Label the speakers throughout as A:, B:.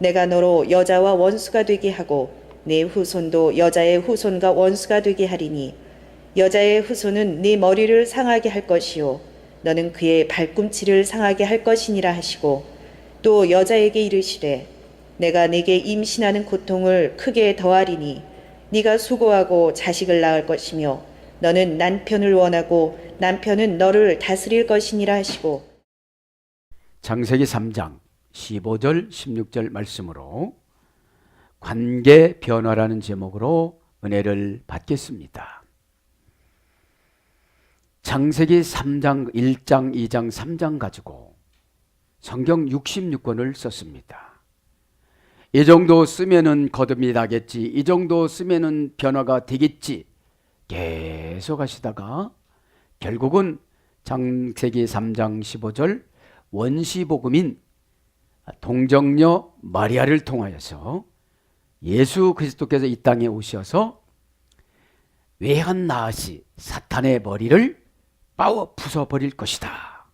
A: 내가 너로 여자와 원수가 되게 하고 네 후손도 여자의 후손과 원수가 되게 하리니 여자의 후손은 네 머리를 상하게 할 것이요 너는 그의 발꿈치를 상하게 할 것이니라 하시고 또 여자에게 이르시되 내가 네게 임신하는 고통을 크게 더하리니 네가 수고하고 자식을 낳을 것이며 너는 남편을 원하고 남편은 너를 다스릴 것이니라 하시고.
B: 창세기 3장 15절 16절 말씀으로 관계 변화라는 제목으로 은혜를 받겠습니다. 창세기 3장 1장 2장 3장 가지고 성경 66권을 썼습니다. 이 정도 쓰면은 거듭이 나겠지, 이 정도 쓰면은 변화가 되겠지 계속 하시다가 결국은 창세기 3장 15절 원시복음인 동정녀 마리아를 통하여서 예수 그리스도께서 이 땅에 오셔서 외한 나앗이 사탄의 머리를 빠워 부숴버릴 것이다.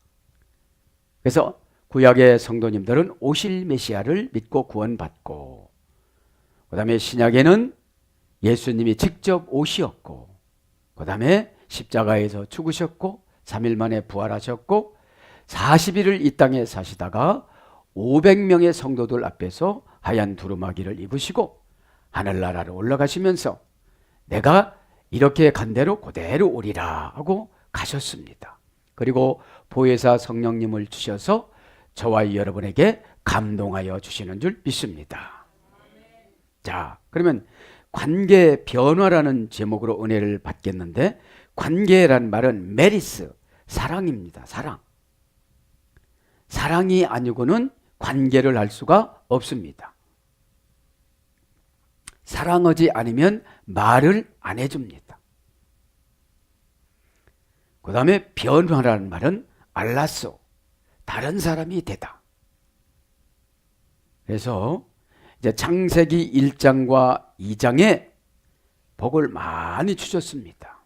B: 그래서 구약의 성도님들은 오실 메시아를 믿고 구원받고, 그 다음에 신약에는 예수님이 직접 오시었고, 그 다음에 십자가에서 죽으셨고 3일 만에 부활하셨고 40일을 이 땅에 사시다가 500명의 성도들 앞에서 하얀 두루마기를 입으시고 하늘나라로 올라가시면서 내가 이렇게 간 대로 그대로 오리라 하고 가셨습니다. 그리고 보혜사 성령님을 주셔서 저와 여러분에게 감동하여 주시는 줄 믿습니다. 자, 그러면 관계 변화라는 제목으로 은혜를 받겠는데, 관계란 말은 메리스, 사랑입니다. 사랑. 사랑이 아니고는 관계를 할 수가 없습니다. 사랑하지 않으면 말을 안 해줍니다. 그 다음에 변화라는 말은 알라소, 다른 사람이 되다. 그래서 이제 창세기 1장과 2장에 복을 많이 주셨습니다.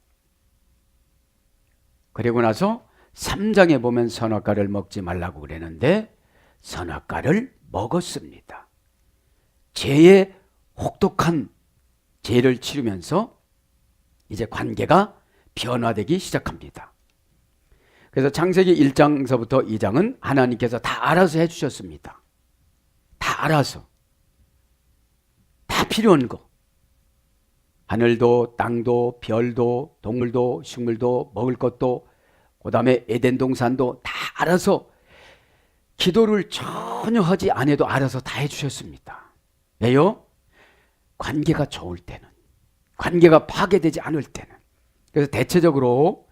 B: 그리고 나서 3장에 보면 선악과를 먹지 말라고 그랬는데 선악과를 먹었습니다. 죄의 혹독한 죄를 치르면서 이제 관계가 변화되기 시작합니다. 그래서 창세기 1장서부터 2장은 하나님께서 다 알아서 해주셨습니다. 다 알아서. 다 필요한 거. 하늘도 땅도 별도 동물도 식물도 먹을 것도 그 다음에 에덴 동산도 다 알아서, 기도를 전혀 하지 않아도 알아서 다 해주셨습니다. 왜요? 관계가 좋을 때는, 관계가 파괴되지 않을 때는. 그래서 대체적으로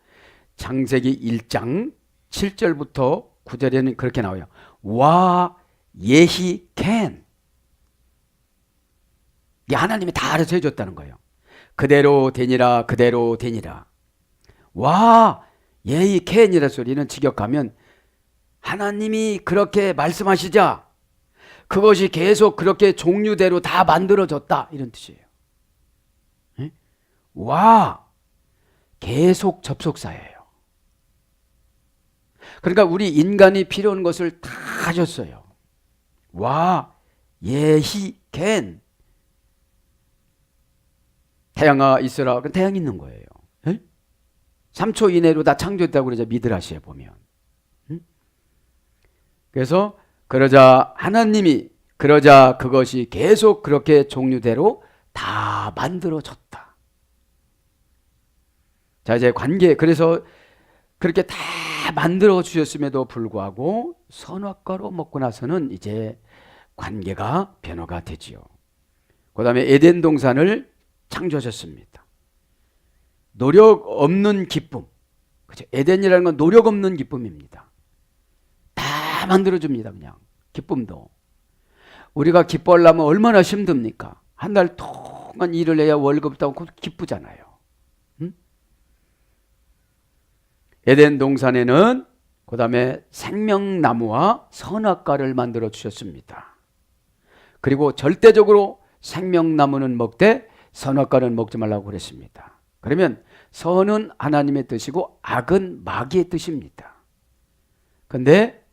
B: 창세기 1장 7절부터 9절에는 그렇게 나와요. 와 예히 캔. 하나님이 다 알아서 해줬다는 거예요. 그대로 되니라 그대로 되니라. 와 예히 캔이라 소리는 직역하면 하나님이 그렇게 말씀하시자 그것이 계속 그렇게 종류대로 다 만들어졌다, 이런 뜻이에요. 네? 와 계속 접속사예요. 그러니까 우리 인간이 필요한 것을 다 하셨어요. 와 예히 캔. 태양아 있으라. 태양 있는 거예요. 에? 3초 이내로 다 창조했다고 그러죠. 미드라시에 보면. 그래서 그러자 하나님이 그러자 그것이 계속 그렇게 종류대로 다 만들어졌다. 자, 이제 관계, 그래서 그렇게 다 만들어 주셨음에도 불구하고 선악과로 먹고 나서는 이제 관계가 변화가 되지요. 그 다음에 에덴 동산을 창조하셨습니다. 노력 없는 기쁨. 그렇죠? 에덴이라는 건 노력 없는 기쁨입니다. 다 만들어줍니다. 그냥 기쁨도. 우리가 기뻐하려면 얼마나 힘듭니까? 한 달 동안 일을 해야 월급 따고 기쁘잖아요. 응? 에덴 동산에는 그 다음에 생명나무와 선악과를 만들어 주셨습니다. 그리고 절대적으로 생명나무는 먹되 선악과는 먹지 말라고 그랬습니다. 그러면 선은 하나님의 뜻이고 악은 마귀의 뜻입니다. 그런데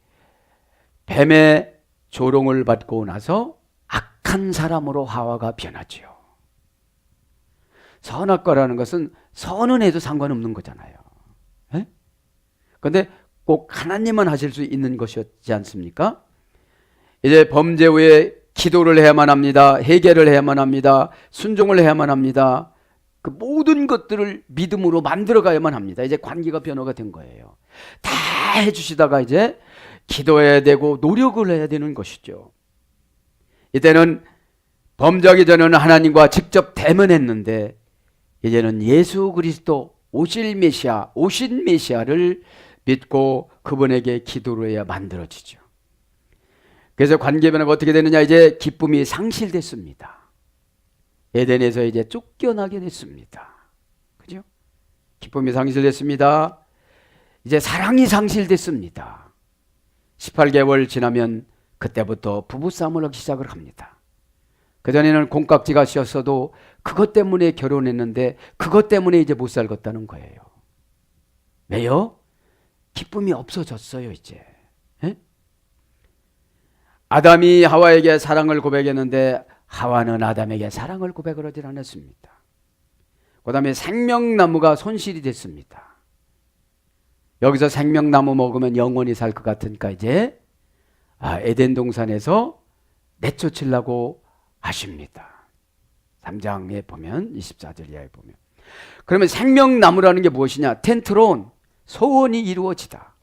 B: 뱀의 조롱을 받고 나서 악한 사람으로 하와가 변하지요. 선악과라는 것은 선은 해도 상관없는 거잖아요. 그런데 꼭 하나님만 하실 수 있는 것이었지 않습니까? 이제 범죄 후에 기도를 해야만 합니다. 회개를 해야만 합니다. 순종을 해야만 합니다. 그 모든 것들을 믿음으로 만들어 가야만 합니다. 이제 관계가 변화가 된 거예요. 다 해주시다가 이제 기도해야 되고 노력을 해야 되는 것이죠. 이때는 범죄하기 전에는 하나님과 직접 대면했는데 이제는 예수 그리스도 오신 메시아를 믿고 그분에게 기도를 해야 만들어지죠. 그래서 관계 변화가 어떻게 되느냐, 이제 기쁨이 상실됐습니다. 에덴에서 이제 쫓겨나게 됐습니다. 그죠? 기쁨이 상실됐습니다. 이제 사랑이 상실됐습니다. 18개월 지나면 그때부터 부부싸움을 하기 시작을 합니다. 그전에는 콩깍지가 씌었어도 그것 때문에 결혼했는데 그것 때문에 이제 못 살겠다는 거예요. 왜요? 기쁨이 없어졌어요, 이제. 에? 아담이 하와에게 사랑을 고백했는데 하와는 아담에게 사랑을 고백을 하지 않았습니다. 그 다음에 생명나무가 손실이 됐습니다. 여기서 생명나무 먹으면 영원히 살 것 같으니까 이제 에덴 동산에서 내쫓으려고 하십니다. 3장에 보면 24절 이하에 보면, 그러면 생명나무라는 게 무엇이냐? 텐트론, 소원이 이루어지다.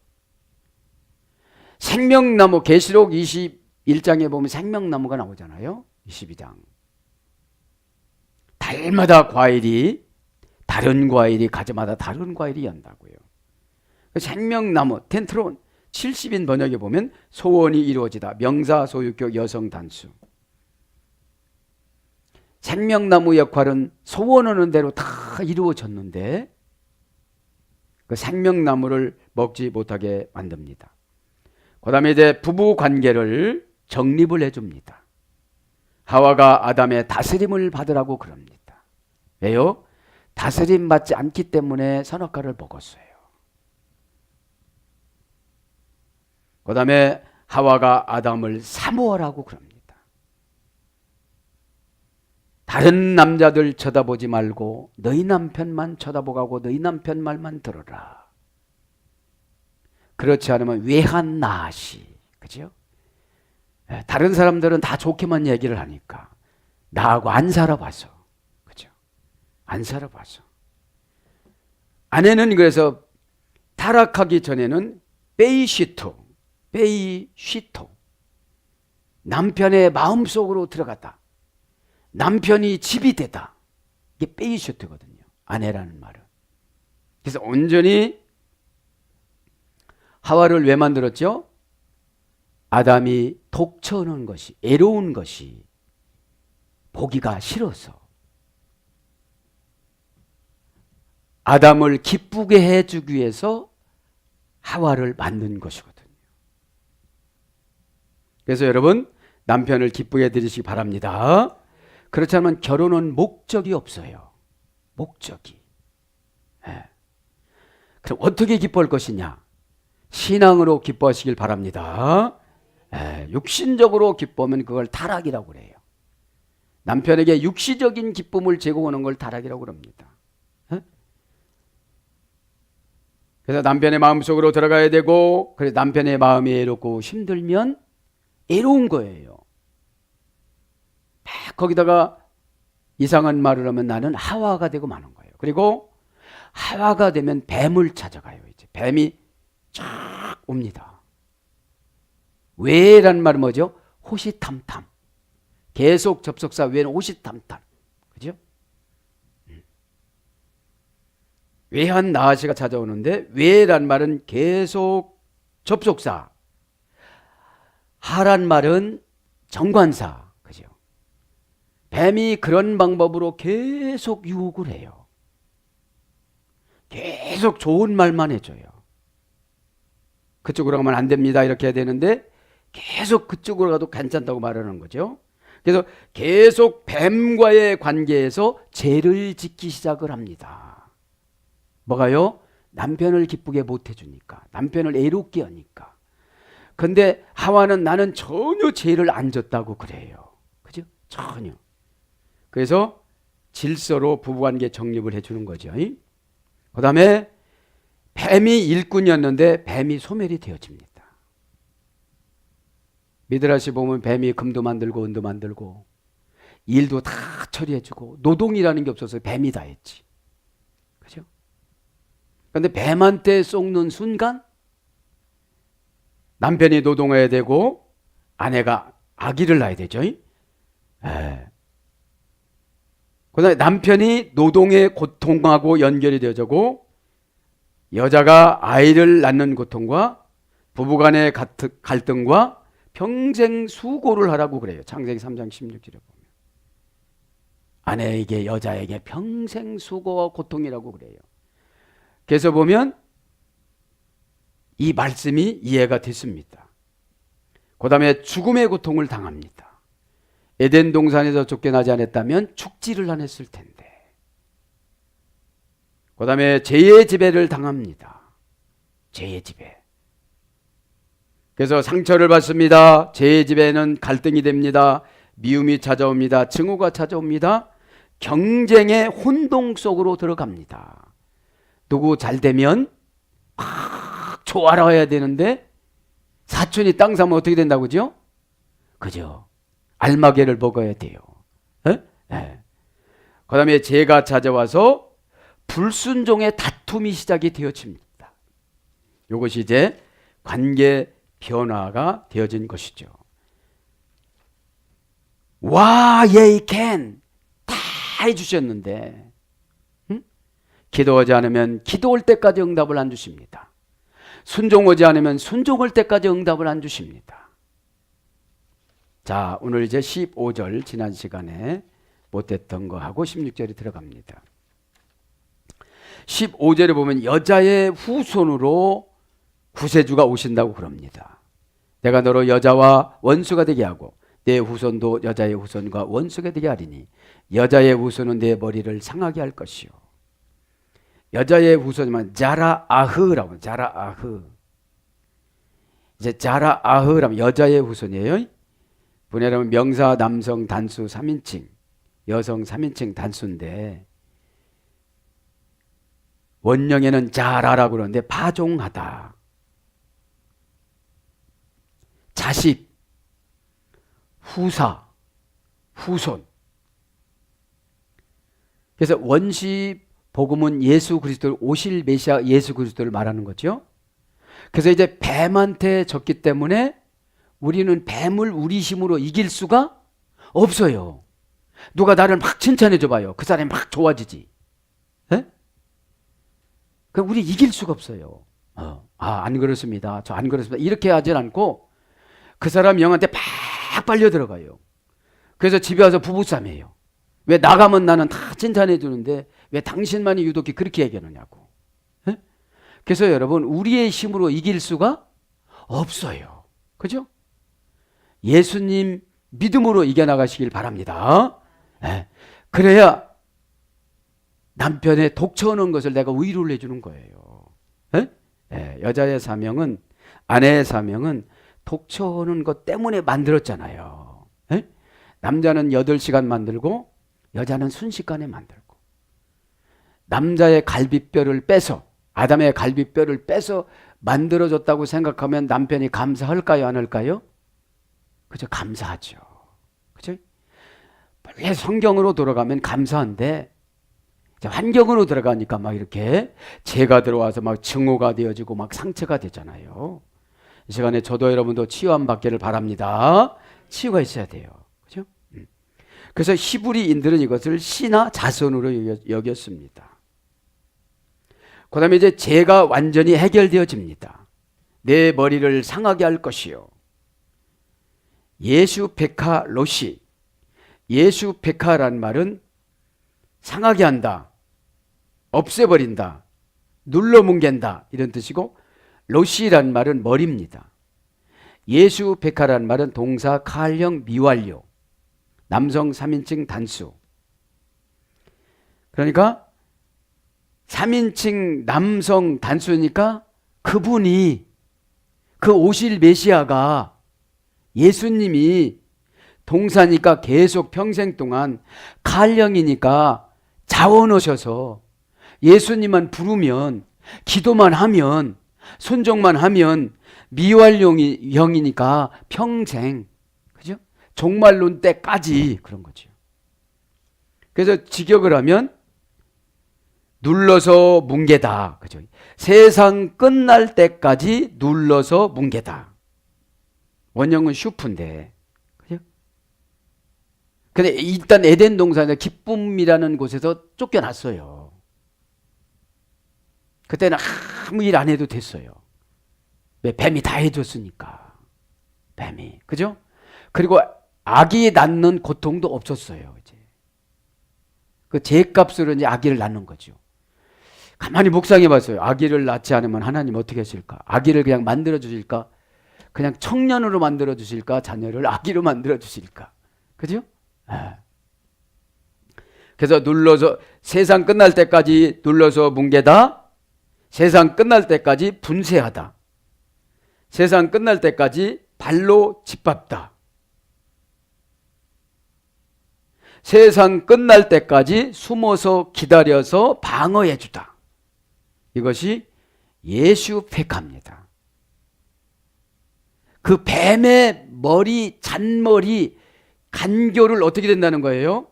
B: 생명나무, 계시록 21장에 보면 생명나무가 나오잖아요. 22장. 달마다 과일이, 다른 과일이, 가지마다 다른 과일이 연다고요. 생명나무, 텐트론, 70인 번역에 보면 소원이 이루어지다. 명사, 소유격, 여성, 단수. 생명나무 역할은 소원하는 대로 다 이루어졌는데 그 생명나무를 먹지 못하게 만듭니다. 그 다음에 이제 부부 관계를 정립을 해줍니다. 하와가 아담의 다스림을 받으라고 그럽니다. 왜요? 다스림 받지 않기 때문에 선악과를 먹었어요. 그 다음에 하와가 아담을 사모하라고 그럽니다. 다른 남자들 쳐다보지 말고 너희 남편만 쳐다보고 너희 남편 말만 들어라. 그렇지 않으면 외한 나시, 그죠? 다른 사람들은 다 좋게만 얘기를 하니까 나하고 안 살아봐서, 그죠? 안 살아봐서. 아내는 그래서 타락하기 전에는 베이시토, 남편의 마음속으로 들어갔다. 남편이 집이 되다. 이게 베이시토거든요. 아내라는 말은. 그래서 온전히 하와를 왜 만들었죠? 아담이 독처하는 것이, 애로운 것이 보기가 싫어서 아담을 기쁘게 해주기 위해서 하와를 만든 것이거든요. 그래서 여러분, 남편을 기쁘게 해드리시기 바랍니다. 그렇지 않으면 결혼은 목적이 없어요. 목적이. 그럼 어떻게 기뻐할 것이냐? 신앙으로 기뻐하시길 바랍니다. 육신적으로 기뻐하면 그걸 타락이라고 그래요. 남편에게 육시적인 기쁨을 제공하는 걸 타락이라고 합니다. 그래서 남편의 마음속으로 들어가야 되고, 그래서 남편의 마음이 애롭고 힘들면 애로운 거예요. 거기다가 이상한 말을 하면 나는 하와가 되고 마는 거예요. 그리고 하와가 되면 뱀을 찾아가요. 이제 뱀이 쫙 옵니다. 왜라는 말은 뭐죠? 호시탐탐. 계속 접속사 외에는 호시탐탐. 그죠? 외한 나아시가 찾아오는데, 외란 말은 계속 접속사, 하란 말은 정관사. 그죠? 뱀이 그런 방법으로 계속 유혹을 해요. 계속 좋은 말만 해줘요. 그쪽으로 가면 안 됩니다, 이렇게 해야 되는데 계속 그쪽으로 가도 괜찮다고 말하는 거죠. 그래서 계속 뱀과의 관계에서 죄를 짓기 시작을 합니다. 뭐가요? 남편을 기쁘게 못 해주니까, 남편을 애롭게 하니까. 근데 하와는 나는 전혀 죄를 안 졌다고 그래요. 그죠? 전혀. 그래서 질서로 부부관계 정립을 해주는 거죠. 그 다음에 뱀이 일꾼이었는데 뱀이 소멸이 되어집니다. 미드라시 보면 뱀이 금도 만들고 은도 만들고 일도 다 처리해주고 노동이라는 게 없어서 뱀이 다 했지. 그죠? 그런데 뱀한테 속는 순간 남편이 노동해야 되고 아내가 아기를 낳아야 되죠. 그다음에 남편이 노동의 고통하고 연결이 되어지고 여자가 아이를 낳는 고통과 부부간의 갈등과 평생 수고를 하라고 그래요. 창세기 3장 16절에 보면 아내에게 여자에게 평생 수고와 고통이라고 그래요. 그래서 보면 이 말씀이 이해가 됐습니다. 그 다음에 죽음의 고통을 당합니다. 에덴 동산에서 쫓겨나지 않았다면 죽지를 않았을 텐데. 그 다음에 죄의 지배를 당합니다. 죄의 지배. 그래서 상처를 받습니다. 죄의 지배는 갈등이 됩니다. 미움이 찾아옵니다. 증오가 찾아옵니다. 경쟁의 혼동 속으로 들어갑니다. 누구 잘 되면 막 좋아라 해야 되는데 사촌이 땅 사면 어떻게 된다고 그죠? 그죠? 알마개를 먹어야 돼요. 네. 그 다음에 죄가 찾아와서 불순종의 다툼이 시작이 되어집니다. 이것이 이제 관계 변화가 되어진 것이죠. 와, yeah, can 다 해주셨는데 기도하지 않으면 기도할 때까지 응답을 안 주십니다. 순종하지 않으면 순종할 때까지 응답을 안 주십니다. 자, 오늘 이제 15절 지난 시간에 못했던 거 하고 16절이 들어갑니다. 15절에 보면 여자의 후손으로 구세주가 오신다고 그럽니다. 내가 너로 여자와 원수가 되게 하고 내 후손도 여자의 후손과 원수가 되게 하리니 여자의 후손은 내 머리를 상하게 할 것이요. 여자의 후손이면 자라아흐라고. 자라아흐. 이제 자라아흐라면 여자의 후손이에요. 분해라면 명사 남성 단수 3인칭, 여성 3인칭 단수인데 원령에는 자라라고 그러는데 파종하다. 자식, 후사, 후손. 그래서 원시 복음은 예수 그리스도를 오실 메시아 예수 그리스도를 말하는 거죠. 그래서 이제 뱀한테 졌기 때문에 우리는 뱀을 우리 힘으로 이길 수가 없어요. 누가 나를 막 칭찬해 줘봐요. 그 사람이 막 좋아지지. 그럼 우리 이길 수가 없어요. 안 그렇습니다. 저 안 그렇습니다. 이렇게 하진 않고 그 사람 영한테 팍 빨려 들어가요. 그래서 집에 와서 부부싸움이에요. 왜 나가면 나는 다 칭찬해 주는데 왜 당신만이 유독히 그렇게 얘기하느냐고. 그래서 여러분 우리의 힘으로 이길 수가 없어요. 그죠? 예수님 믿음으로 이겨나가시길 바랍니다. 그래야 남편의 독쳐오는 것을 내가 위로를 해주는 거예요. 여자의 사명은 아내의 사명은 독쳐오는 것 때문에 만들었잖아요. 남자는 8시간 만들고 여자는 순식간에 만들고 남자의 갈비뼈를 빼서 아담의 갈비뼈를 빼서 만들어줬다고 생각하면 남편이 감사할까요? 안 할까요? 그죠? 감사하죠. 그죠? 원래 성경으로 돌아가면 감사한데 환경으로 들어가니까 막 이렇게 죄가 들어와서 막 증오가 되어지고 막 상처가 되잖아요. 이 시간에 저도 여러분도 치유함 받기를 바랍니다. 치유가 있어야 돼요. 그죠? 그래서 히브리인들은 이것을 씨나 자손으로 여겼습니다. 그 다음에 이제 죄가 완전히 해결되어집니다. 내 머리를 상하게 할 것이요. 예수페카 로시. 예수페카란 말은 상하게 한다, 없애버린다, 눌러뭉갠다 이런 뜻이고 로시란 말은 머리입니다. 예수페카란 말은 동사 칼형 미완료, 남성 3인칭 단수. 그러니까 3인칭 남성 단수니까 그분이 그 오실 메시아가 예수님이 동사니까 계속 평생 동안 칼령이니까 자원하셔서 예수님만 부르면 기도만 하면 순종만 하면 미완료형이니까 평생, 그죠? 종말론 때까지 그런 거죠. 그래서 직역을 하면 눌러서 뭉개다, 그죠? 세상 끝날 때까지 눌러서 뭉개다. 원형은 슈프인데, 그죠? 근데 일단 에덴 동산에 기쁨이라는 곳에서 쫓겨났어요. 그때는 아무 일 안 해도 됐어요. 왜? 뱀이 다 해줬으니까. 뱀이. 그죠? 그리고 아기 낳는 고통도 없었어요. 이제. 그 죄값으로 이제 아기를 낳는 거죠. 가만히 묵상해 봤어요. 아기를 낳지 않으면 하나님 어떻게 하실까? 아기를 그냥 만들어 주실까? 그냥 청년으로 만들어 주실까? 자녀를 아기로 만들어 주실까? 그죠? 네. 그래서 눌러서 세상 끝날 때까지 눌러서 뭉개다. 세상 끝날 때까지 분쇄하다. 세상 끝날 때까지 발로 짓밟다. 세상 끝날 때까지 숨어서 기다려서 방어해 주다. 이것이 예수페카입니다. 그 뱀의 머리, 잔머리, 간교를 어떻게 된다는 거예요?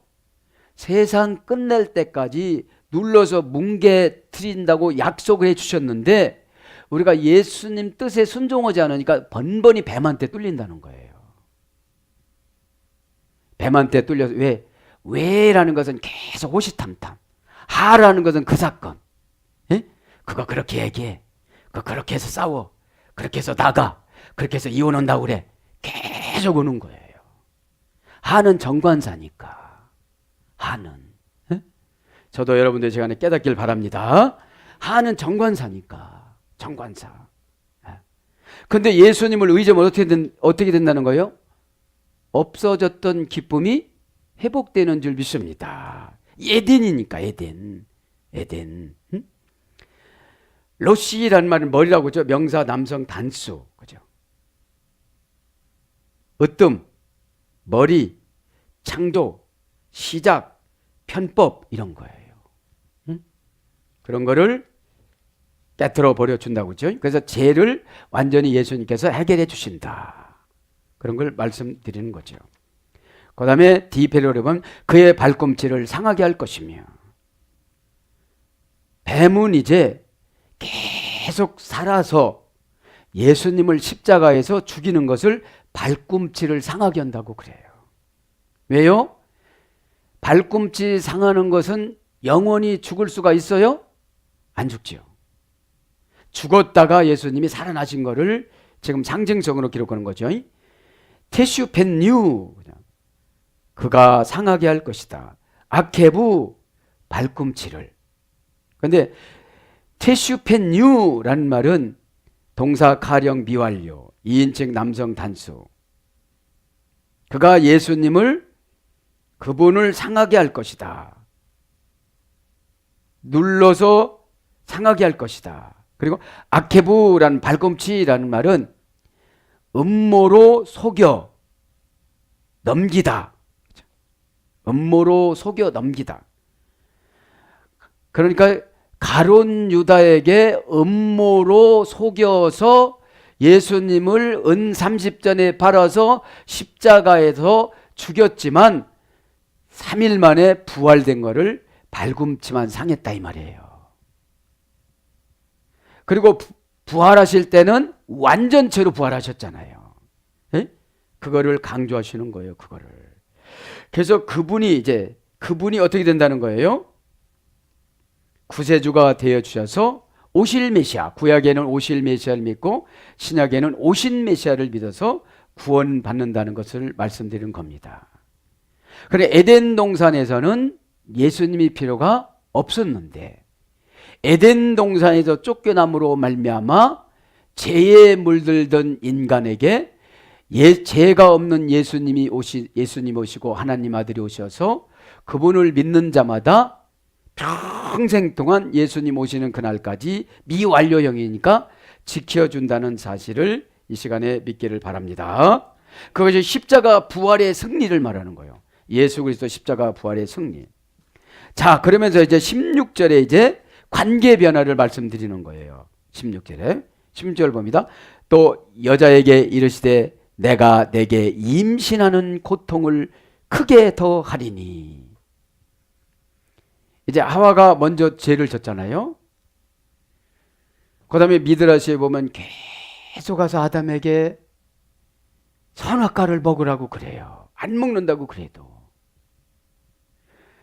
B: 세상 끝날 때까지 눌러서 뭉개뜨린다고 약속을 해주셨는데 우리가 예수님 뜻에 순종하지 않으니까 번번이 뱀한테 뚫린다는 거예요. 뱀한테 뚫려서 왜라는 것은 계속 호시탐탐, 하라는 것은 그 사건, 예? 그거 그렇게 얘기해, 그거 그렇게 해서 싸워, 그렇게 해서 나가, 그렇게 해서 이혼한다고 그래, 계속 오는 거예요. 하는 정관사니까. 하는, 예? 저도 여러분들 시간에 깨닫길 바랍니다. 하는 정관사니까. 정관사. 근데 예수님을 의지하면 어떻게 된다는 거예요? 없어졌던 기쁨이 회복되는 줄 믿습니다. 에덴이니까, 에덴. 응? 로시라는 말은 머리라고 하죠. 명사 남성 단수. 그죠? 으뜸, 머리, 창조, 시작, 편법 이런 거예요. 응? 그런 거를 깨트려 버려준다고 그죠? 그래서 죄를 완전히 예수님께서 해결해 주신다. 그런 걸 말씀드리는 거죠. 그 다음에 디페로를 보면 그의 발꿈치를 상하게 할 것이며, 뱀은 이제 계속 살아서 예수님을 십자가에서 죽이는 것을 발꿈치를 상하게 한다고 그래요. 왜요? 발꿈치 상하는 것은 영원히 죽을 수가 있어요? 안 죽지요. 죽었다가 예수님이 살아나신 것을 지금 상징적으로 기록하는 거죠. 테슈펜뉴, 그가 상하게 할 것이다. 아케부, 발꿈치를. 그런데 테슈펜뉴라는 말은 동사 가령 미완료, 2인칭 남성 단수. 그가 예수님을, 그분을 상하게 할 것이다. 눌러서 상하게 할 것이다. 그리고 아케부라는 발꿈치라는 말은 음모로 속여 넘기다. 음모로 속여 넘기다. 그러니까 가룟 유다에게 음모로 속여서 예수님을 은 30전에 팔아서 십자가에서 죽였지만 3일 만에 부활된 거를 발꿈치만 상했다 이 말이에요. 그리고 부활하실 때는 완전체로 부활하셨잖아요. 예? 그거를 강조하시는 거예요. 그거를. 그래서 그분이 어떻게 된다는 거예요? 구세주가 되어 주셔서 오실 메시아, 구약에는 오실 메시아를 믿고 신약에는 오신 메시아를 믿어서 구원받는다는 것을 말씀드리는 겁니다. 그래, 에덴 동산에서는 예수님이 필요가 없었는데 에덴 동산에서 쫓겨남으로 말미암아 죄에 물들던 인간에게 죄가 없는 예수님 오시고 하나님 아들이 오셔서 그분을 믿는 자마다 평생 동안 예수님 오시는 그날까지 미완료형이니까 지켜준다는 사실을 이 시간에 믿기를 바랍니다. 그것이 십자가 부활의 승리를 말하는 거예요. 예수 그리스도 십자가 부활의 승리. 자, 그러면서 이제 16절에 이제 관계 변화를 말씀드리는 거예요. 16절에 16절 봅니다. 또 여자에게 이르시되 내가 내게 임신하는 고통을 크게 더 하리니. 이제 하와가 먼저 죄를 졌잖아요. 그 다음에 미드라시에 보면 계속 가서 아담에게 선악과를 먹으라고 그래요. 안 먹는다고 그래도.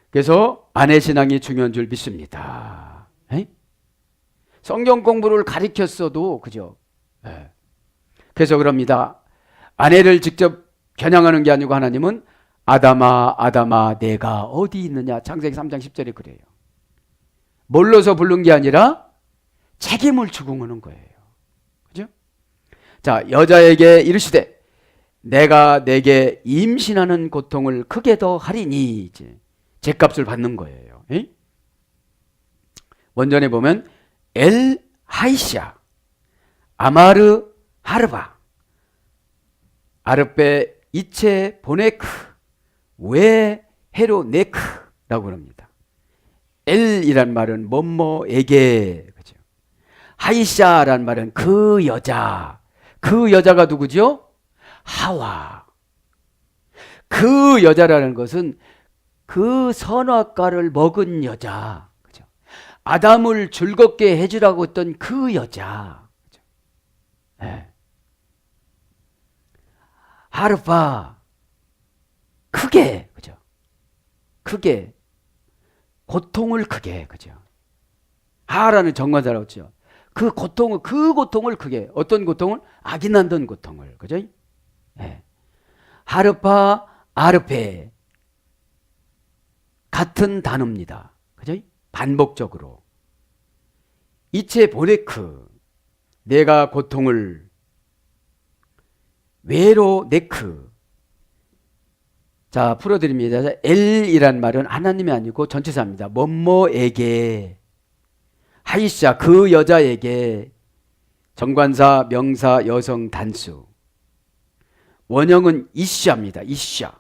B: 그래서 아내 신앙이 중요한 줄 믿습니다. 에? 성경 공부를 가르쳤어도 그죠? 에. 그래서 그럽니다. 아내를 직접 겨냥하는 게 아니고 하나님은 아담아 아담아 내가 어디 있느냐. 창세기 3장 10절에 그래요. 몰라서 부른 게 아니라 책임을 추궁하는 거예요. 그죠? 자, 여자에게 이르시되 내가 내게 임신하는 고통을 크게 더 하리니. 이제 죗값을 받는 거예요. 에? 원전에 보면 엘 하이샤 아마르 하르바 아르베 이체 보네크 왜 헤로 네크라고 그럽니다. 엘이란 말은 뭐뭐에게, 그죠? 하이샤란 말은 그 여자, 그 여자가 누구죠? 하와. 그 여자라는 것은 그 선악과를 먹은 여자, 그죠? 아담을 즐겁게 해주라고 했던 그 여자, 그죠? 네. 하르파 크게, 그죠? 크게 고통을 크게, 그죠? 하라는 정관사라고 했죠. 그 고통을 크게, 어떤 고통을? 악이 난던 고통을, 그죠? 네. 하르파 아르페 같은 단어입니다. 그죠? 반복적으로. 이체 보네크 내가 고통을 외로 네크. 자, 풀어드립니다. 엘이란 말은 하나님이 아니고 전치사입니다. 뭐뭐에게, 하이샤 그 여자에게, 정관사 명사 여성 단수. 원형은 이샤입니다. 이샤.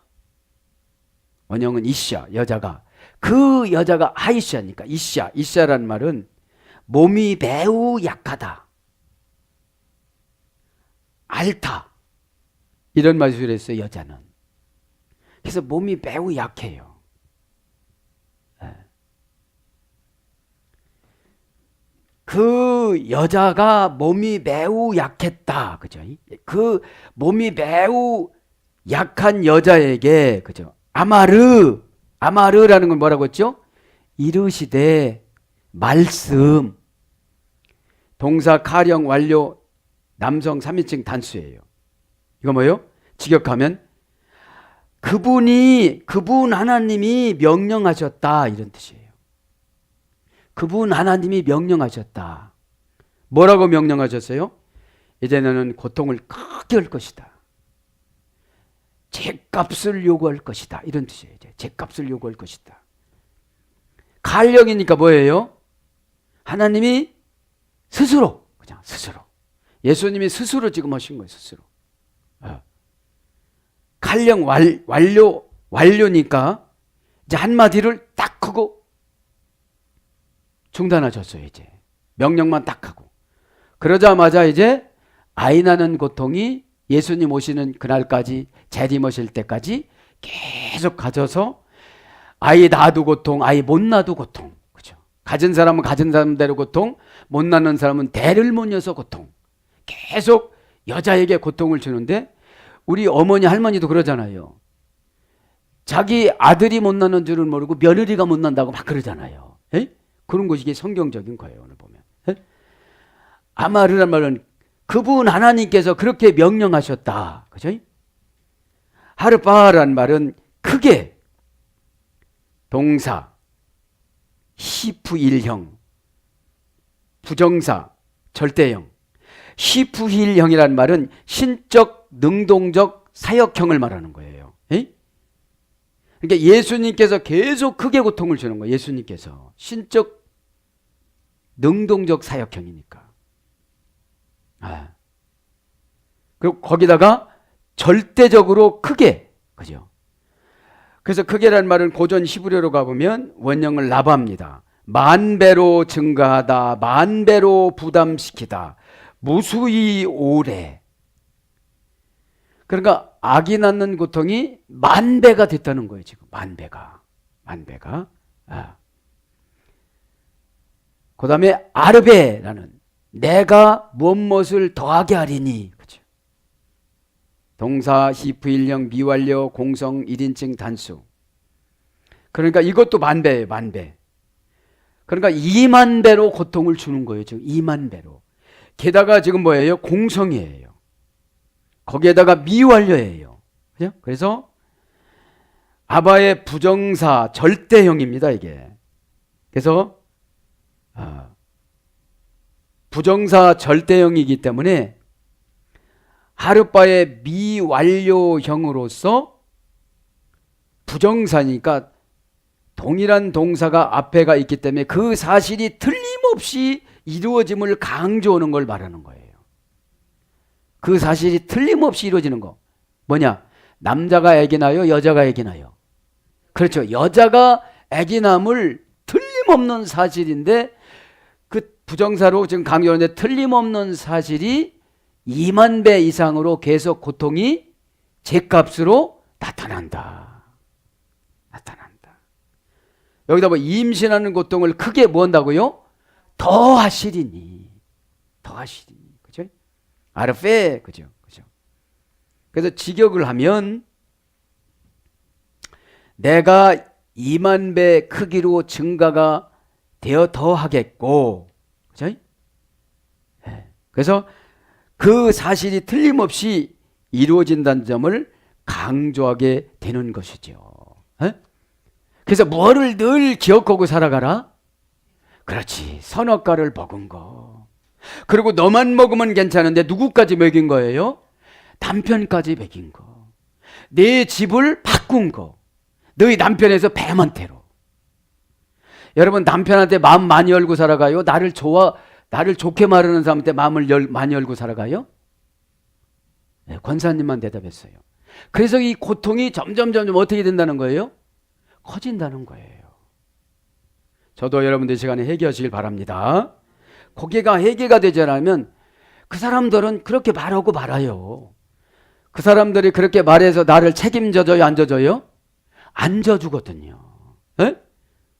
B: 원형은 이샤, 여자가. 그 여자가 하이샤니까 이샤. 이샤란 말은 몸이 매우 약하다, 앓다, 이런 말을 했어요. 여자는. 그래서 몸이 매우 약해요. 그 여자가 몸이 매우 약했다, 그죠? 그 몸이 매우 약한 여자에게, 그죠? 아마르라는 건 뭐라고 했죠? 이르시되 말씀. 동사 가령 완료 남성 3인칭 단수예요. 이거 뭐예요? 직역하면 그분 하나님이 명령하셨다, 이런 뜻이에요. 그분 하나님이 명령하셨다. 뭐라고 명령하셨어요? 이제 너는 고통을 크게 할 것이다. 죗값을 요구할 것이다, 이런 뜻이에요. 이제 죗값을 요구할 것이다. 가령이니까 뭐예요? 하나님이 스스로, 그냥 스스로. 예수님이 스스로 지금 하신 거예요, 스스로. 칼령 완료니까 이제 한마디를 딱 하고 중단하셨어요. 이제 명령만 딱 하고. 그러자마자 이제 아이 나는 고통이 예수님 오시는 그날까지, 재림하실 때까지 계속 가져서 아이 낳아도 고통, 아이 못 낳아도 고통, 그죠? 가진 사람은 가진 사람대로 고통, 못 낳는 사람은 대를 못 이어서 고통. 계속 여자에게 고통을 주는데, 우리 어머니 할머니도 그러잖아요. 자기 아들이 못 낳는 줄은 모르고 며느리가 못 낳는다고 막 그러잖아요. 에? 그런 것이 성경적인 거예요, 오늘 보면. 에? 아마르란 말은 그분 하나님께서 그렇게 명령하셨다, 그죠? 하르바란 말은 크게, 동사 시프일형, 부정사 절대형. 시프힐형이란 말은 신적, 능동적, 사역형을 말하는 거예요. 에? 그러니까 예수님께서 계속 크게 고통을 주는 거예요. 예수님께서 신적, 능동적, 사역형이니까. 그리고 거기다가 절대적으로 크게, 그죠? 그래서 크게라는 말은 고전 히브리어로 가보면 원형을 라바입니다. 만배로 증가하다, 만배로 부담시키다, 무수히 오래. 그러니까 아기 낳는 고통이 만배가 됐다는 거예요. 지금 만배가. 그 다음에 아르베라는 내가 무엇을 더하게 하리니. 그죠? 동사, 히프일령, 미완료, 공성, 1인칭, 단수. 그러니까 이것도 만배예요. 만배. 그러니까 2만 배로 고통을 주는 거예요. 지금 2만 배로. 게다가 지금 뭐예요? 공성이에요. 거기에다가 미완료예요. 그죠? 그래서 아바의 부정사 절대형입니다. 이게. 그래서 부정사 절대형이기 때문에 하르바의 미완료형으로서 부정사니까 동일한 동사가 앞에가 있기 때문에 그 사실이 틀림없이 이루어짐을 강조하는 걸 말하는 거예요. 그 사실이 틀림없이 이루어지는 거. 뭐냐? 남자가 아기 낳아요? 여자가 아기 낳아요? 그렇죠. 여자가 아기 낳음을 틀림없는 사실인데 그 부정사로 지금 강조하는데 틀림없는 사실이 2만 배 이상으로 계속 고통이 제값으로 나타난다. 여기다 뭐 임신하는 고통을 크게 뭐 한다고요? 더하시리니. 그죠? 아르페. 그죠? 그래서 직역을 하면 내가 2만 배 크기로 증가가 되어 더하겠고. 그죠? 그래서 그 사실이 틀림없이 이루어진다는 점을 강조하게 되는 것이죠. 그래서 뭐를 늘 기억하고 살아가라? 그렇지. 선악과를 먹은 거. 그리고 너만 먹으면 괜찮은데 누구까지 먹인 거예요? 남편까지 먹인 거. 내 집을 바꾼 거. 너희 남편에서 배만태로. 여러분 남편한테 마음 많이 열고 살아가요? 나를 좋게 말하는 사람한테 마음을 많이 열고 살아가요? 네, 권사님만 대답했어요. 그래서 이 고통이 점점 어떻게 된다는 거예요? 커진다는 거예요. 저도 여러분들 이 시간에 회개하시길 바랍니다. 고개가 회개가 되지 않으면 그 사람들은 그렇게 말하고 말아요. 그 사람들이 그렇게 말해서 나를 책임져줘요? 안 져줘요? 안 져주거든요. 네?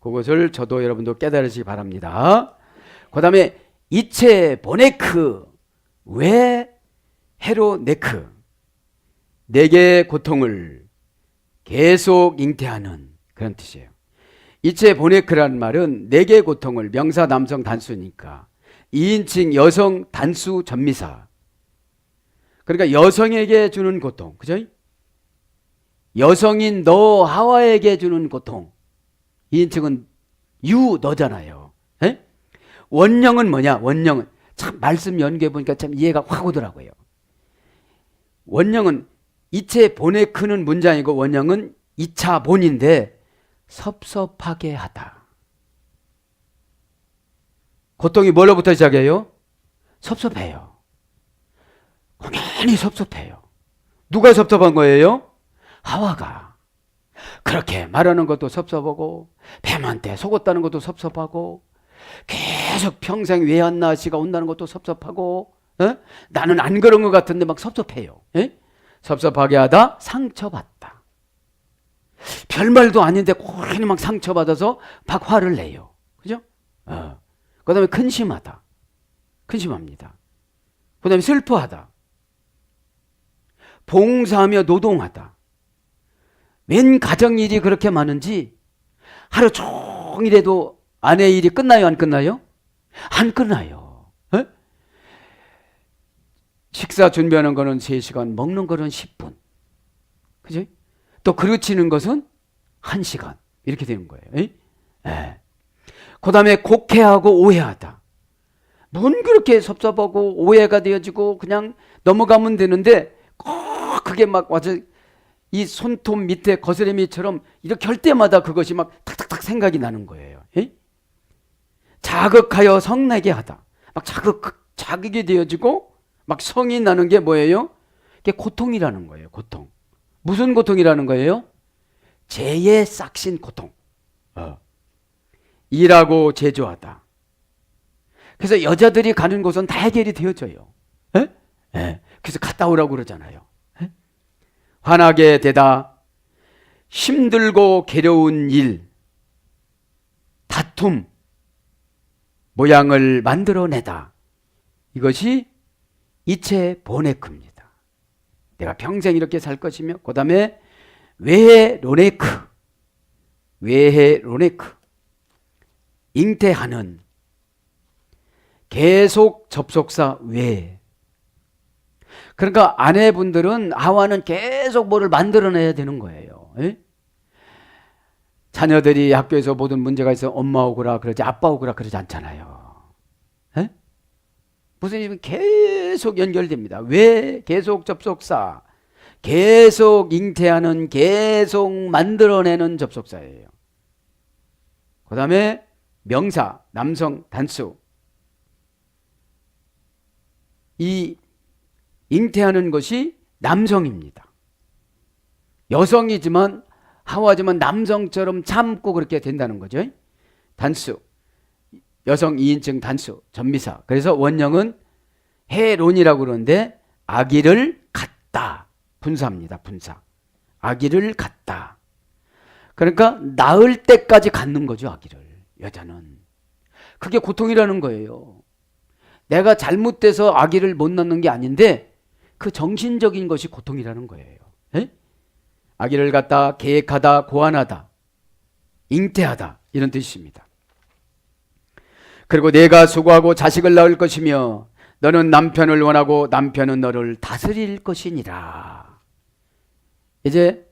B: 그것을 저도 여러분도 깨달으시기 바랍니다. 그 다음에 이체 보네크 왜 헤로네크 내게 고통을 계속 잉태하는 그런 뜻이에요. 이체 보네크라는 말은 내게 고통을 명사 남성 단수니까 2인칭 여성 단수 전미사. 그러니까 여성에게 주는 고통. 그죠? 여성인 너 하와에게 주는 고통. 2인칭은 유 너잖아요. 에? 원령은 뭐냐? 원령은 참 말씀 연구해 보니까 참 이해가 확 오더라고요. 원령은 이체 보네크는 문장이고 원령은 2차 본인데 섭섭하게 하다. 고통이 뭘로부터 시작해요? 섭섭해요. 공연히 섭섭해요. 누가 섭섭한 거예요? 하와가. 그렇게 말하는 것도 섭섭하고 뱀한테 속았다는 것도 섭섭하고 계속 평생 왜 안 나 씨가 온다는 것도 섭섭하고 나는 안 그런 것 같은데 막 섭섭해요. 섭섭하게 하다 상처받다. 별말도 아닌데 고라니 막 상처받아서 막 화를 내요. 그죠? 그 다음에 근심하다. 근심합니다. 그 다음에 슬퍼하다. 봉사하며 노동하다. 웬 가정일이 그렇게 많은지 하루 종일해도 아내 일이 끝나요? 안 끝나요? 안 끝나요. 식사 준비하는 거는 3시간, 먹는 거는 10분. 그죠? 또 그르치는 것은 1시간. 이렇게 되는 거예요. 그 다음에 곡해하고 오해하다. 뭔 그렇게 섭섭하고 오해가 되어지고 그냥 넘어가면 되는데 꼭 그게 막 와서 이 손톱 밑에 거스레미처럼 이렇게 할 때마다 그것이 막 탁탁탁 생각이 나는 거예요. 자극하여 성내게 하다. 막 자극이 되어지고 막 성이 나는 게 뭐예요? 그게 고통이라는 거예요. 고통. 무슨 고통이라는 거예요? 죄의 싹신 고통. 일하고 제조하다. 그래서 여자들이 가는 곳은 다 해결이 되어져요. 에? 에. 그래서 갔다 오라고 그러잖아요. 에? 환하게 되다. 힘들고 괴로운 일, 다툼, 모양을 만들어내다. 이것이 이체 보네크입니다. 내가 평생 이렇게 살 것이며, 그 다음에 외로네크, 외로네크, 잉태하는, 계속 접속사 외. 그러니까 아내분들은 하와는 계속 뭐를 만들어내야 되는 거예요. 에? 자녀들이 학교에서 모든 문제가 있어 엄마 오거라 그러지 아빠 오거라 그러지 않잖아요. 에? 무슨 일이면 계속 연결됩니다. 왜? 계속 접속사, 계속 잉태하는, 계속 만들어내는 접속사예요. 그 다음에 명사, 남성, 단수. 이 잉태하는 것이 남성입니다. 여성이지만 하와지만 남성처럼 참고 그렇게 된다는 거죠. 단수, 여성 2인칭 단수, 전미사. 그래서 원형은 해론이라고 그러는데 아기를 갖다, 분사입니다. 분사. 아기를 갖다. 그러니까 낳을 때까지 갖는 거죠. 아기를. 여자는. 그게 고통이라는 거예요. 내가 잘못돼서 아기를 못 낳는 게 아닌데 그 정신적인 것이 고통이라는 거예요. 에? 아기를 갖다 계획하다, 고안하다, 잉태하다 이런 뜻입니다. 그리고 내가 수고하고 자식을 낳을 것이며 너는 남편을 원하고 남편은 너를 다스릴 것이니라. 이제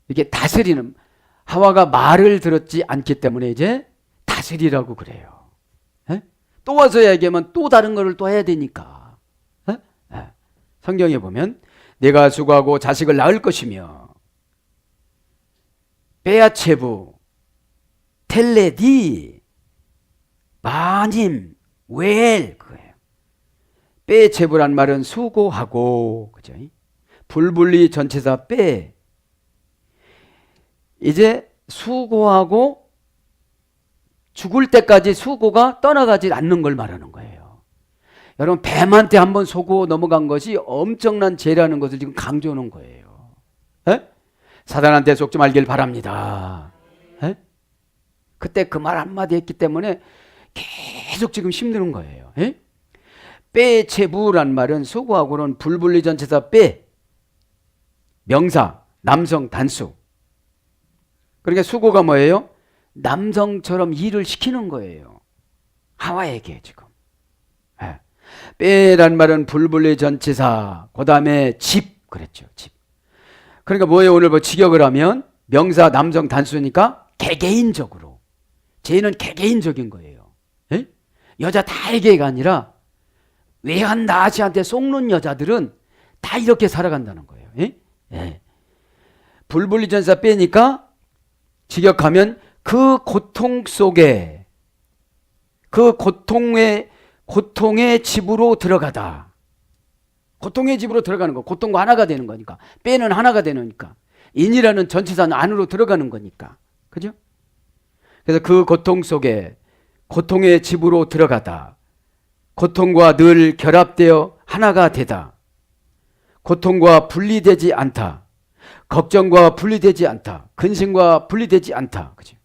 B: 이게 다스리는, 하와가 말을 들었지 않기 때문에 이제 다스리라고 그래요. 에? 또 와서 얘기하면 또 다른 거를 또 해야 되니까. 에? 에. 성경에 보면 내가 수고하고 자식을 낳을 것이며 베아체부, 텔레디, 마님, 웰 그거예요. 베체부란 말은 수고하고, 그죠? 불분리 전체사 빼. 이제 수고하고 죽을 때까지 수고가 떠나가지 않는 걸 말하는 거예요. 여러분, 뱀한테 한번 속고 넘어간 것이 엄청난 죄라는 것을 지금 강조하는 거예요. 에? 사단한테 속지 말길 바랍니다. 에? 그때 그 말 한마디 했기 때문에 계속 지금 힘드는 거예요. 에? 빼체부란 말은 수고하고는 불분리 전체사 빼, 명사, 남성 단수. 그러니까 수고가 뭐예요? 남성처럼 일을 시키는 거예요. 하와에게 지금. 예. 빼란 말은 불분리 전치사, 그 다음에 집 그랬죠. 집. 그러니까 뭐예요? 오늘 뭐 직역을 하면 명사 남성 단수니까 개개인적으로. 죄는 개개인적인 거예요. 예? 여자 다에게가 아니라 외한 나시한테 속는 여자들은 다 이렇게 살아간다는 거예요. 예? 예. 불분리 전치사 빼니까 직역하면 그 고통 속에, 그 고통의 집으로 들어가다. 고통의 집으로 들어가는 거. 고통과 하나가 되는 거니까. 빼는 하나가 되니까. 인이라는 전치사는 안으로 들어가는 거니까. 그죠? 그래서 그 고통 속에 고통의 집으로 들어가다. 고통과 늘 결합되어 하나가 되다. 고통과 분리되지 않다. 걱정과 분리되지 않다. 근심과 분리되지 않다. 그죠?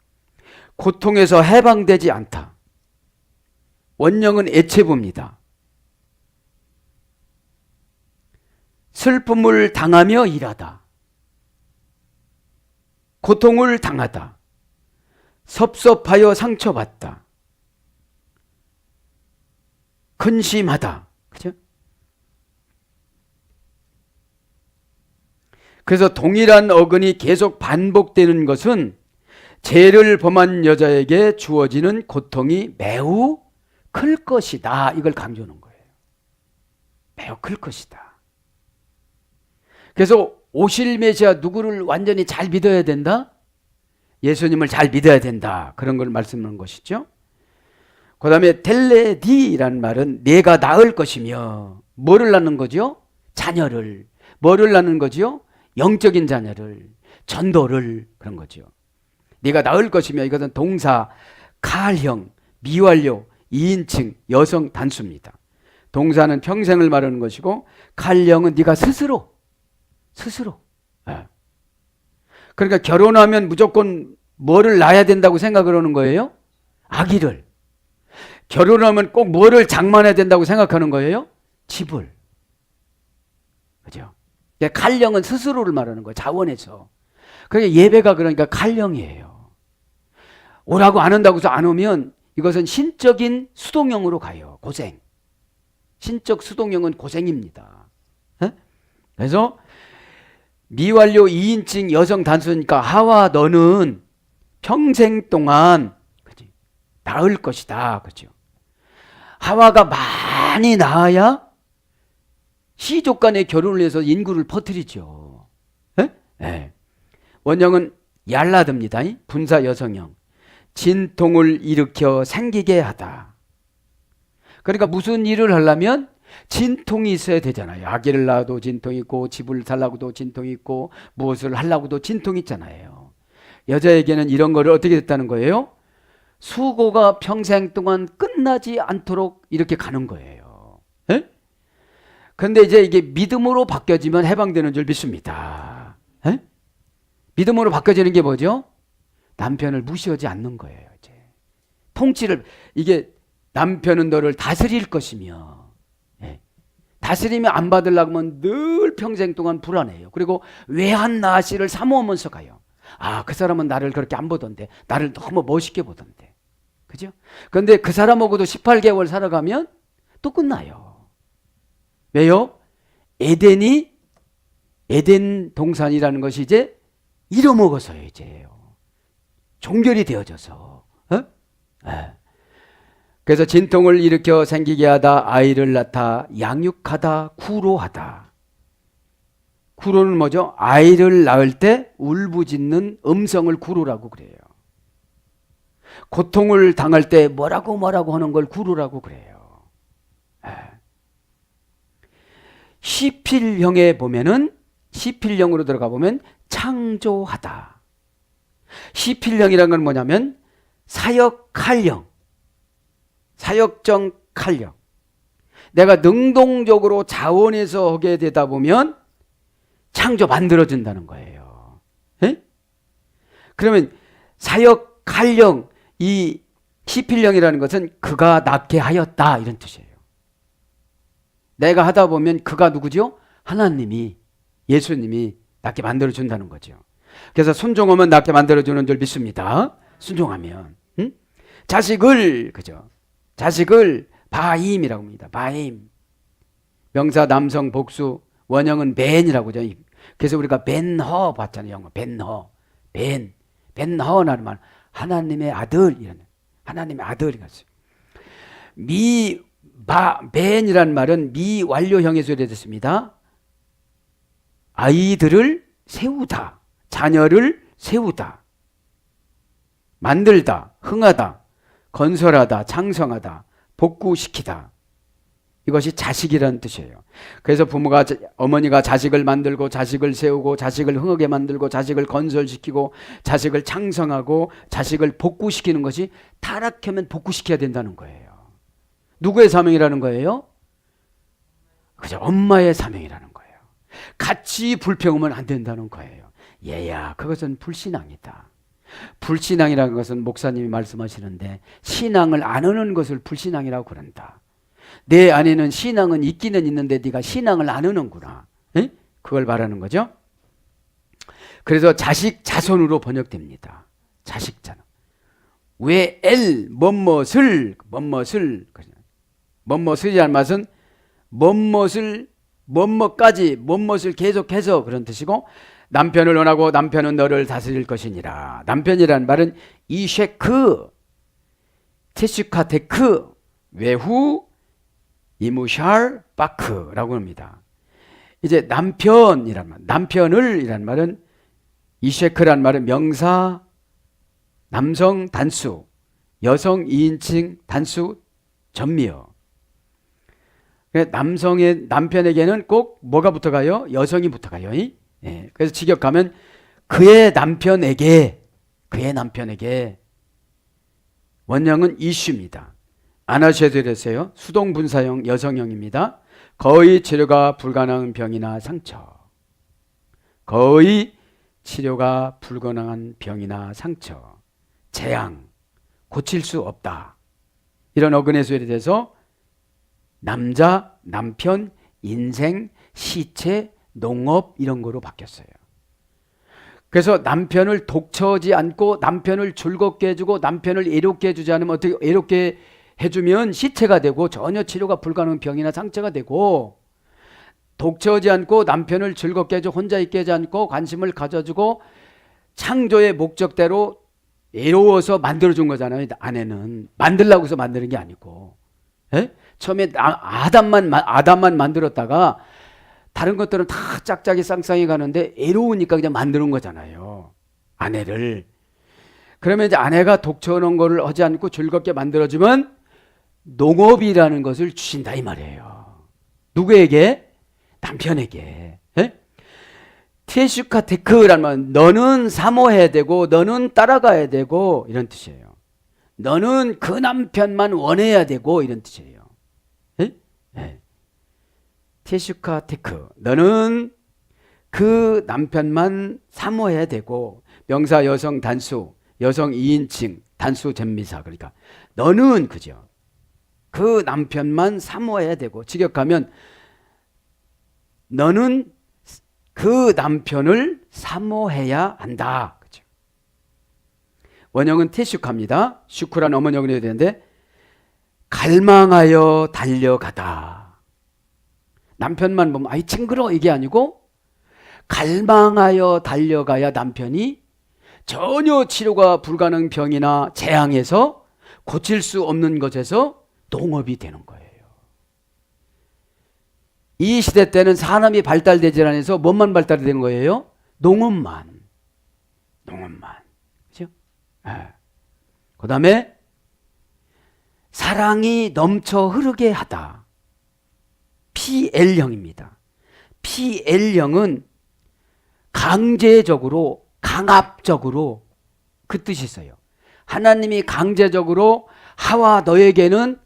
B: 고통에서 해방되지 않다. 원형은 애체부입니다. 슬픔을 당하며 일하다. 고통을 당하다. 섭섭하여 상처받다. 근심하다. 그죠? 그래서 동일한 어근이 계속 반복되는 것은 죄를 범한 여자에게 주어지는 고통이 매우 클 것이다. 이걸 강조하는 거예요. 매우 클 것이다. 그래서 오실 메시아 누구를 완전히 잘 믿어야 된다? 예수님을 잘 믿어야 된다. 그런 걸 말씀하는 것이죠. 그 다음에 텔레디라는 말은 내가 낳을 것이며 뭐를 낳는 거죠? 자녀를. 뭐를 낳는 거지요? 영적인 자녀를, 전도를, 그런 거죠. 네가 낳을 것이며, 이것은 동사, 칼형, 미완료, 2인칭, 여성 단수입니다. 동사는 평생을 말하는 것이고, 칼형은 네가 스스로. 예. 그러니까 결혼하면 무조건 뭐를 낳아야 된다고 생각을 하는 거예요? 아기를. 결혼하면 꼭 뭐를 장만해야 된다고 생각하는 거예요? 집을. 그죠? 칼령은 스스로를 말하는 거예요. 자원에서. 그러니까 예배가 그러니까 칼령이에요. 오라고 안 한다고 해서 안 오면 이것은 신적인 수동형으로 가요. 고생. 신적 수동형은 고생입니다. 에? 그래서 미완료 2인칭 여성 단수니까 하와 너는 평생 동안 그치? 낳을 것이다. 그죠? 하와가 많이 낳아야 시족 간의 결혼을 해서 인구를 퍼뜨리죠. 에? 네. 원형은 얄라드입니다. 분사 여성형. 진통을 일으켜 생기게 하다. 그러니까 무슨 일을 하려면 진통이 있어야 되잖아요. 아기를 낳아도 진통이 있고, 집을 살라고도 진통이 있고, 무엇을 하려고도 진통이 있잖아요. 여자에게는 이런 거를 어떻게 됐다는 거예요? 수고가 평생 동안 끝나지 않도록 이렇게 가는 거예요. 에? 근데 이제 이게 믿음으로 바뀌어지면 해방되는 줄 믿습니다. 에? 믿음으로 바뀌어지는 게 뭐죠? 남편을 무시하지 않는 거예요. 이제 통치를, 이게 남편은 너를 다스릴 것이며, 예. 다스리면 안 받으려고 하면 늘 평생 동안 불안해요. 그리고 외한 나씨를 사모하면서 가요. 아, 그 사람은 나를 그렇게 안 보던데, 나를 너무 멋있게 보던데. 그죠? 그런데 그 사람하고도 18개월 살아가면 또 끝나요. 왜요? 에덴 동산이라는 것이 이제 잃어먹어서요. 이제요. 종결이 되어져서. 네. 그래서 진통을 일으켜 생기게 하다, 아이를 낳다, 양육하다, 구로하다. 구로는 뭐죠? 아이를 낳을 때 울부짖는 음성을 구로라고 그래요. 고통을 당할 때 뭐라고 하는 걸 구로라고 그래요. 네. 시필형에 보면은, 시필형으로 들어가 보면 창조하다. 시필형이라는 건 뭐냐면 사역할령, 사역정 칼령. 내가 능동적으로 자원해서 하게 되다 보면 창조 만들어진다는 거예요. 에? 그러면 사역할령, 이 시필령이라는 것은 그가 낳게 하였다, 이런 뜻이에요. 내가 하다 보면 그가 누구죠? 하나님이, 예수님이 낳게 만들어준다는 거죠. 그래서 순종하면 낳게 만들어주는 줄 믿습니다. 순종하면. 응? 자식을, 그죠? 자식을 바임이라고 합니다. 바임. 명사 남성 복수, 원형은 벤이라고 하죠. 그래서 우리가 벤허 봤잖아요. 영어 벤허. 벤허라는 말, 하나님의 아들, 이런, 하나님의 아들이었어요. 벤이라는 말은 미완료형에서 됐습니다. 아이들을 세우다, 자녀를 세우다, 만들다, 흥하다, 건설하다, 창성하다, 복구시키다. 이것이 자식이라는 뜻이에요. 그래서 부모가, 어머니가 자식을 만들고 자식을 세우고 자식을 흥하게 만들고 자식을 건설시키고 자식을 창성하고 자식을 복구시키는 것이, 타락하면 복구시켜야 된다는 거예요. 누구의 사명이라는 거예요? 그죠? 엄마의 사명이라는 거예요. 같이 불평하면 안 된다는 거예요. 얘야, 그것은 불신앙이다. 불신앙이라는 것은 목사님이 말씀하시는데, 신앙을 안 하는 것을 불신앙이라고 그런다. 내 안에는 신앙은 있기는 있는데 네가 신앙을 안 하는구나. 에? 그걸 말하는 거죠. 그래서 자식 자손으로 번역됩니다. 자식 자손. 왜 뭐뭇이라는 맛은 뭐뭇을 계속해서 그런 뜻이고, 남편을 원하고 남편은 너를 다스릴 것이니라. 남편이라는 말은 이쉐크, 테슈카테크, 외후, 이무샬, 바크라고 합니다. 이제 남편이란 말은 이쉐크란 말은 명사, 남성 단수, 여성 2인칭 단수 전미어. 남편에게는 꼭 뭐가 붙어가요? 여성이 붙어가요. 예. 그래서 직역하면 그의 남편에게 원형은 이슈입니다. 안 하셔도 되세요. 수동분사형 여성형입니다. 거의 치료가 불가능한 병이나 상처. 거의 치료가 불가능한 병이나 상처. 재앙. 고칠 수 없다. 이런 어근의 소리에 대해서 남자, 남편, 인생, 시체, 농업 이런 거로 바뀌었어요. 그래서 남편을 독처하지 않고 남편을 즐겁게 해주고 남편을 애롭게 해주지 않으면 어떻게 애롭게 해주면 시체가 되고 전혀 치료가 불가능한 병이나 상처가 되고, 독처하지 않고 남편을 즐겁게 해주고 혼자 있게 하지 않고 관심을 가져주고 창조의 목적대로 애로워서 만들어준 거잖아요. 아내는 만들라고 해서 만드는 게 아니고, 예? 처음에 아담만 만들었다가 다른 것들은 다 짝짝이 쌍쌍이 가는데 애로우니까 그냥 만드는 거잖아요, 아내를. 그러면 이제 아내가 독처하는 거를 하지 않고 즐겁게 만들어주면 농업이라는 것을 주신다 이 말이에요. 누구에게? 남편에게. 예? 티에슈카테크라는 말은 너는 사모해야 되고 너는 따라가야 되고 이런 뜻이에요. 너는 그 남편만 원해야 되고 이런 뜻이에요. 예? 예. 티에슈카테크, 너는 그 남편만 사모해야 되고, 명사 여성 단수, 여성 2인칭, 단수 전미사. 그러니까 너는 그죠, 그 남편만 사모해야 되고, 직역하면 너는 그 남편을 사모해야 한다. 그죠? 원형은 테슈카입니다. 슈크란 어머니어근이 해야 되는데, 갈망하여 달려가다. 남편만 보면 아이 징그러 이게 아니고 갈망하여 달려가야 남편이 전혀 치료가 불가능한 병이나 재앙에서 고칠 수 없는 것에서 농업이 되는 거예요. 이 시대 때는 산업이 발달되지 않아서 뭐만 발달된 거예요? 농업만. 그죠? 네. 그 다음에 사랑이 넘쳐 흐르게 하다. PL형입니다. PL형은 강제적으로, 강압적으로 그 뜻이 있어요. 하나님이 강제적으로 하와 너에게는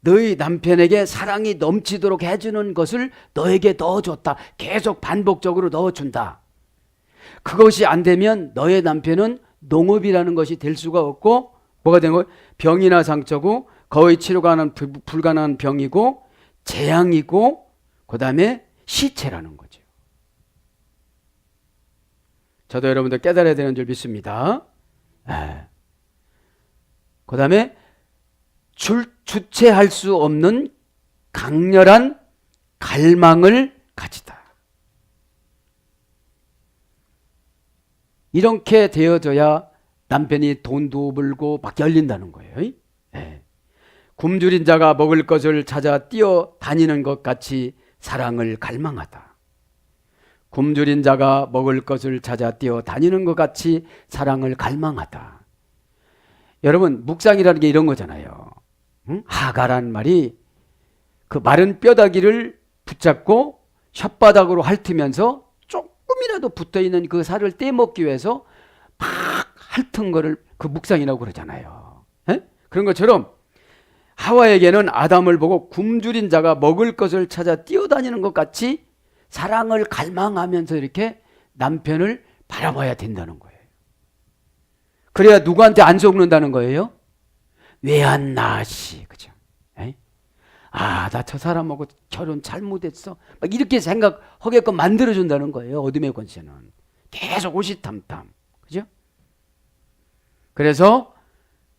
B: 너희 남편에게 사랑이 넘치도록 해주는 것을 너에게 넣어줬다. 계속 반복적으로 넣어준다. 그것이 안 되면 너의 남편은 농업이라는 것이 될 수가 없고 뭐가 되는 거예요? 병이나 상처고 거의 치료가 불가능한 병이고 재앙이고 그 다음에 시체라는 거죠. 저도 여러분들 깨달아야 되는 줄 믿습니다. 그 다음에 주체할 수 없는 강렬한 갈망을 가지다. 이렇게 되어져야 남편이 돈도 벌고 막 열린다는 거예요. 굶주린 자가 먹을 것을 찾아 뛰어다니는 것 같이 사랑을 갈망하다. 굶주린 자가 먹을 것을 찾아 뛰어다니는 것 같이 사랑을 갈망하다. 여러분, 묵상이라는 게 이런 거잖아요. 하가란 말이 그 마른 뼈다귀를 붙잡고 혓바닥으로 핥으면서 조금이라도 붙어있는 그 살을 떼먹기 위해서 막 핥은 거를 그 묵상이라고 그러잖아요. 그런 것처럼 하와에게는 아담을 보고 굶주린 자가 먹을 것을 찾아 뛰어다니는 것 같이 사랑을 갈망하면서 이렇게 남편을 바라봐야 된다는 거예요. 그래야 누구한테 안 속는다는 거예요? 외한나시, 그죠? 나 저 사람하고 결혼 잘못했어. 막 이렇게 생각하게끔 만들어준다는 거예요. 어둠의 권세는 계속 호시탐탐, 그죠? 그래서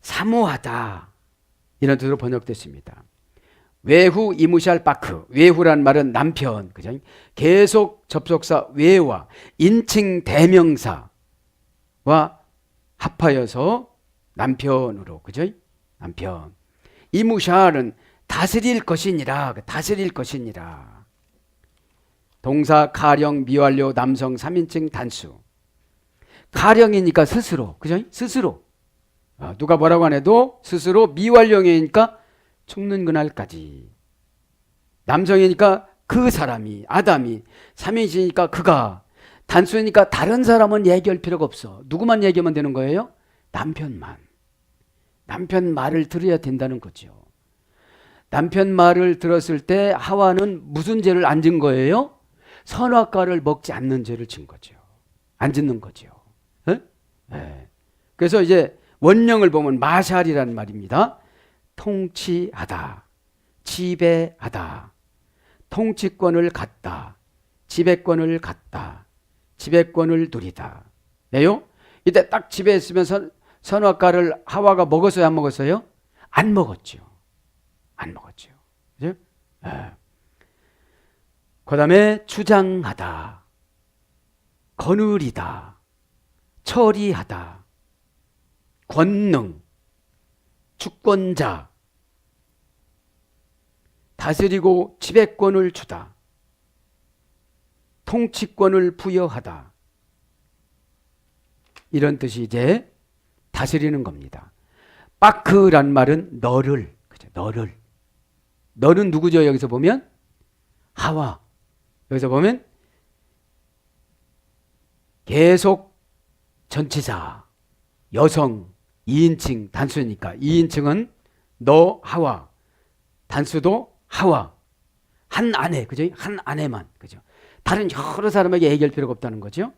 B: 사모하다 이런 뜻으로 번역됐습니다. 외후 이무샬 바크, 외후란 말은 남편, 그죠? 계속 접속사 외와 인칭 대명사와 합하여서 남편으로, 그죠? 남편. 이무샬은 다스릴 것이니라, 다스릴 것이니라. 동사 가령 미완료 남성 3인칭 단수. 가령이니까 스스로, 그죠? 스스로. 누가 뭐라고 안 해도 스스로, 미완료이니까 죽는 그날까지. 남성이니까 그 사람이, 아담이, 삼위일체니까 그가, 단수니까 다른 사람은 얘기할 필요가 없어. 누구만 얘기하면 되는 거예요? 남편만. 남편 말을 들어야 된다는 거죠. 남편 말을 들었을 때 하와는 무슨 죄를 안 진 거예요? 선악과를 먹지 않는 죄를 진 거죠. 안 짓는 거죠. 네. 그래서 이제 원령을 보면 마샬이라는 말입니다. 통치하다, 지배하다, 통치권을 갖다, 지배권을 갖다, 지배권을 누리다. 네요? 이때 딱 지배했으면 선악과를 하와가 먹었어요, 안 먹었어요? 안 먹었죠. 안 먹었죠. 그죠? 그 다음에 주장하다, 거느리다, 처리하다, 권능, 주권자, 다스리고 지배권을 주다, 통치권을 부여하다. 이런 뜻이 이제 다스리는 겁니다. 빠크란 말은 너를, 그죠? 너는 누구죠? 여기서 보면 하와. 여기서 보면 계속 전치사, 여성, 2인칭, 단수니까 2인칭은 너 하와, 단수도 하와, 한 아내, 그죠? 한 아내만, 그죠? 다른 여러 사람에게 얘기할 필요가 없다는 거죠.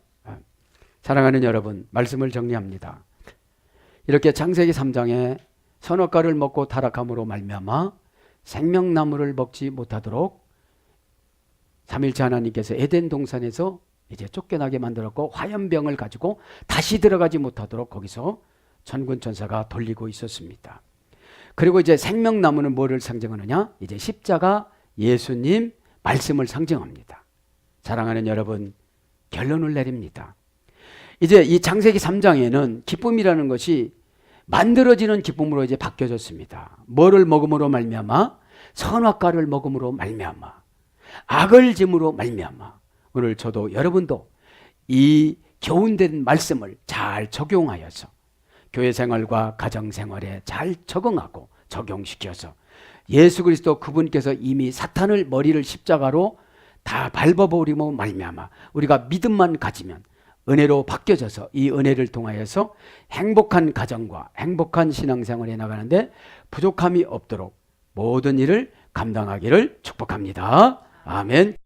B: 사랑하는 여러분, 말씀을 정리합니다. 이렇게 창세기 3장에 선악과를 먹고 타락함으로 말미암아 생명나무를 먹지 못하도록 삼일체 하나님께서 에덴 동산에서 이제 쫓겨나게 만들었고 화염병을 가지고 다시 들어가지 못하도록 거기서 천군 천사가 돌리고 있었습니다. 그리고 이제 생명나무는 뭐를 상징하느냐? 이제 십자가 예수님 말씀을 상징합니다. 사랑하는 여러분, 결론을 내립니다. 이제 이 창세기 3장에는 기쁨이라는 것이 만들어지는 기쁨으로 이제 바뀌어졌습니다. 뭐를 먹음으로 말미암아? 선악과를 먹음으로 말미암아, 악을 짐으로 말미암아. 오늘 저도 여러분도 이 교훈된 말씀을 잘 적용하여서 교회 생활과 가정 생활에 잘 적응하고 적용시켜서 예수 그리스도 그분께서 이미 사탄을 머리를 십자가로 다 밟아버리고 말미암아 우리가 믿음만 가지면 은혜로 바뀌어져서 이 은혜를 통하여서 행복한 가정과 행복한 신앙생활에 나가는데 부족함이 없도록 모든 일을 감당하기를 축복합니다. 아멘.